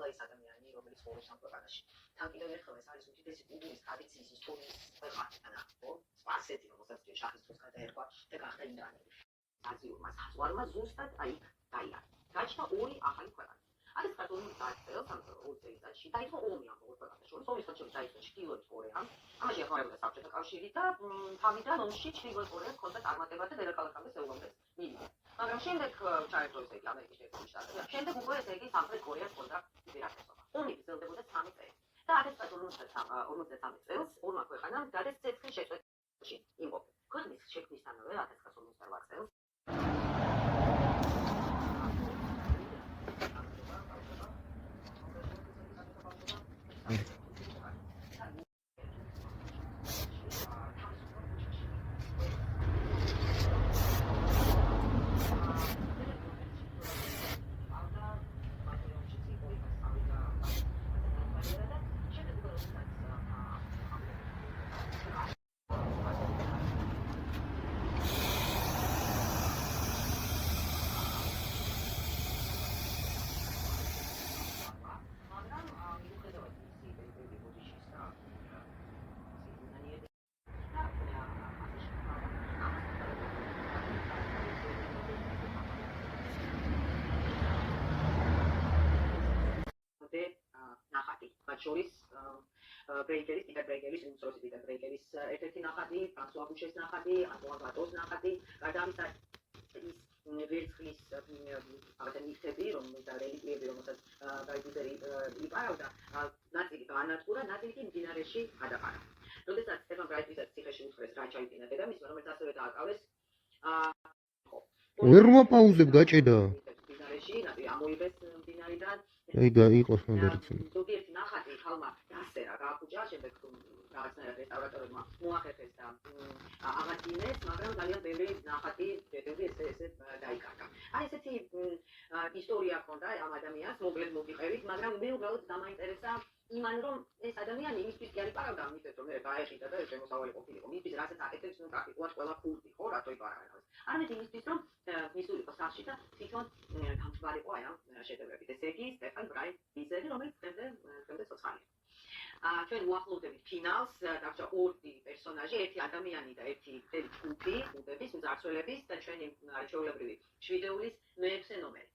ყველა ის ადამიანი, რომელიც ცხოვრობს ამ ქვეყანაში. თან კიდევ ერთხელ ეს არის უდიდესი კულტურის ტრადიციის ისტორიის ქვეყანა, სპარსეთი, რომელსაც შაჰის დროს გადაერქვა და გახდა ირანი. აზიურმა საზღვარმა ზუსტად დაიარა. გაჩნდა ორი ახალი ქვეყანა. არის კათოლიკე წელს, ან 20 წელიწადში დაიწყო ომი ამ ორ ქვეყანას შორის. ომის ხალხი დაიწყო ჩრდილოეთ კორეამ. ამაში ეხმარებოდა საბჭოთა კავშირი და თავიდან ომში ჩრდილოეთ კორეას ჰქონდა წარმატება და დედაქალაქამდე სეულამდე მივიდა. მაგრამ შემდეგ ჩაერთო ესე იგი ამერიკის შეერთებული შტატები. შემდეგ უკვე ესე იგი სამხრეთ კორეას ჰქონდა ოპერატესობა. ომი გრძელდებოდა 3 წელი. და 1953 წელს ორმა ქვეყანამ დades ცეცხლის შეწყვეტაში იმყოფა. ქვეყნის შექმნისთანავე 1958 წელს შორის ბრეიკერის, პიტერ ბრეიკერის, უმცროსი პიტერ ბრეიკერის ერთ-ერთი ნახატი, ფრანსუა ბუშეს ნახატი, ანტუან ვატოს ნახატი, გარდა ამისა ის ვერცხლის აღარ ნივთები, და რელიკვიები, რომელსაც გაიძერი იპარავდა, ნაწილი გაანადგურა, ნაწილი კი მდინარეში გადაყარა. როდესაც სტეფან ბრაიტვისას ციხეში უთხრეს რა ჩაიდინა დედამისმა, რომელიც ასევე დააკავეს ვერ მოპაუზებ გაჭედა. მდინარეში, ნაწილი ამოიღეს მდინარიდან. აი და იყოს მოდერცი. ზოგიერთი ნახატი ხალმა დასერა, გააფუჭა, შემდეგ რაღაცნაირად რესტავრატორებმა მოახერხეს და აღადგინეს, მაგრამ ძალიან ბევრი ნახატი დედები ესე დაიკარგა. აი ესეთი ისტორია ჰქონდა ამ ადამიანს, მოკლედ მოგიყევით, მაგრამ მე უბრალოდ დამაინტერესა იმან, რომ ეს ადამიანი იმისთვის კი არ იპარავდა ამისთვის, რომ მე გაეხიდა და შემოსავალი ყოფილიყო. მისთვის რასაც აკეთებს, ნუ პრაქტიკულად ყველა ქურდი, ხო, რატო იპარავენ. არამედ იმისთვის, რომ მისულიყო სახლში და თვითონ გამთვალიყო აი ამ შედევრებით. ესე იგი, სტეფან ბრაიტვიზერი, რომელიც დღემდე ცოცხალია. ჩვენ უახლოვდებით ფინალს, დაგჭა ორი პერსონაჟი, ერთი ადამიანი და ერთი ჯგუფი, გუნდების, მძარცველების და ჩვენი ჩვეულებრივი შვიდეულის მეექვსე ნომერი.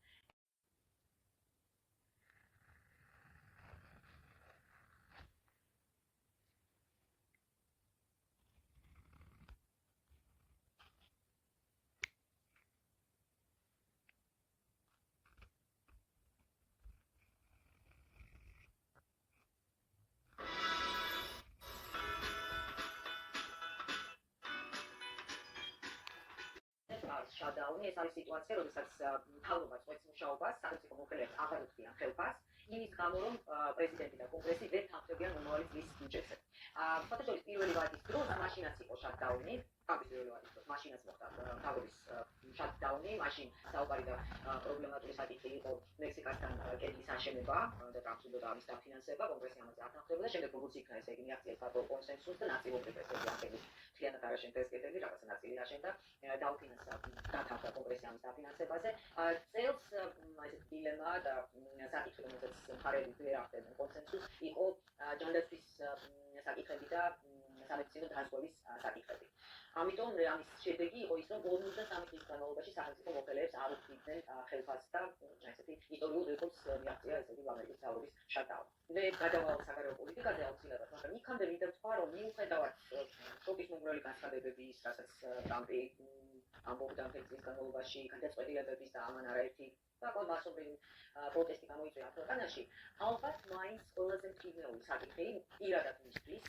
შადაუნი ეს არის სიტუაცია, როდესაც მთავრობა წვეთს მუშაობას, სახელმწიფო მოხელეებს აღარ უხდიან ხელფას, იმის გამო, რომ პრეზიდენტი და კონგრესი ვერ თანხმდებიან მომავალი წლის ბიუჯეტზე. ფოტოშოპის პირველი ვადის დროს მაშინაც იყო შადაუნი, პირველი ვადის დროს მაშინაც მოხდა მთავრობის შადაუნი, მაშინ საუბარი და პრობლემატური საკითხი იყო მექსიკასთან კედლის აშენება და ტრამპს ამის დაფინანსება, კონგრესი ამაზე არ თანხმდებოდა, შემდეგ როგორც იქნა ესე იგი მიაღწიეს კონსენსუსს და ნაწილობრივ ესე იგი ახალი მთლიანად არ აშენდა ეს კედელი, რაღაცა ნაწილი აშენდა, დაუფინანსა დათანხმდა კონგრესი ამის დაფინანსებაზე. წელს ესეთი დილემა და საკითხი, რომელზეც მხარეები ვერ ახდენენ კონსენსუსს, იყო ჯანდაცვის საკითხები და სამედიცინო დაზღვევის საკითხები. ამიტომ ამის შედეგი იყო ის, რომ 53 წლის განმავლობაში სახელმწიფო მოხელეებს არ უხდიდნენ ხელფასს და ესეთი ისტორიულ რეკორდს მიაღწია ესეთი ამერიკის მთავრობის შატდაუნი. მე გადავალ საგარეო პოლიტიკაზე აუცილებლად, მაგრამ იქამდე მინდა ვთქვა, რომ მიუხედავად შოკის მომგვრელი განცხადებების, რასაც ტრამპი ამბობდა მთელი წლის განმავლობაში, გადაწყვეტილებების და ამან არაერთი მასობრივი პროტესტი გამოიწვია ქვეყანაში, ალბათ მაინც ყველაზე მჭიდროული საკითხი პირადად მისთვის